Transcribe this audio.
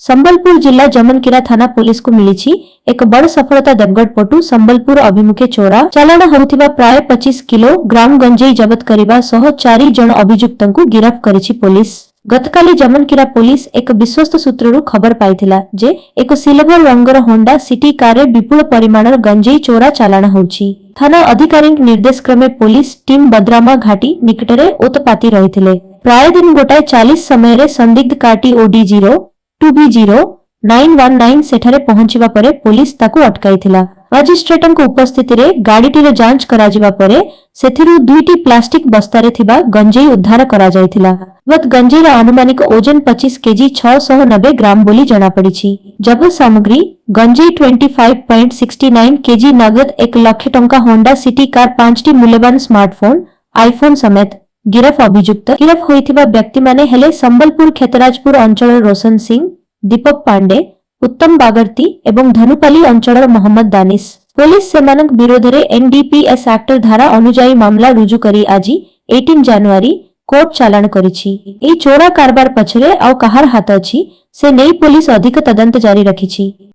संबलपुर जिला जमनकीरा थाना पुलिस को मिली एक बड़ सफलता देवगढ़ पटु संबलपुर अभिमुखे चोरा चालाण होउथिबा प्राय 25 किलोग्राम गंजेई जबत करिबा सह 4 जन अभियुक्तंकु गिरफ्त करिछि पुलिस। गतकाली जमनकीरा पुलिस एक विश्वस्त सूत्ररु खबर पाइथिला जे एक सिल्वर रंगर होंडा सिटी कार विपुल परिमाणर गंजेई चोरा चालाण होउछि। थाना अधिकारी निर्देश क्रमे पुलिस टीम बद्रामा घाटी निकटरे ओतपाती रहिथिले। प्राय दिन गोटाए 40 समय संदिग्ध कार्टी ओडी 0-2B-0-919 सेठारे पहुंचीबा परे पुलिस ताकू अटकाइथिला। मजिस्ट्रेटक उपस्थिति रे गाड़ीटीर जांच कराजिबा परे सेथिरु 2टी प्लास्टिक बस्तारे थिबा गंजेई उद्धार करा जायथिला। वत गंजेईर अनुमानिक ओजन 25 केजी 690 ग्राम बोली जना पड़िछि। जबत सामग्री गंजेई 25.69 केजी नगद 1 लाख टंका होंडा सिटी कार 5टी मूल्यवान स्मार्टफोन आईफोन समेत। गिरफ अभियुक्त गिरफ होइथिबा व्यक्ति माने हेले संबलपुर खेतराजपुर अंचल रोशन सिंह, दीपक पांडे, उत्तम बागर्ती एवं धनुपाली अंचल मोहम्मद दानिश। पुलिस सेमानक विरोधरे एनडीपीएस एक्ट धारा अनुजाई मामला रुजु करी आज 18 जनवरी कोर्ट चालाण करिछि। एई चोरा कारबार पछरे आउ कहार हाथ अछि से नै पुलिस अधिक तदंत जारी रखिछि।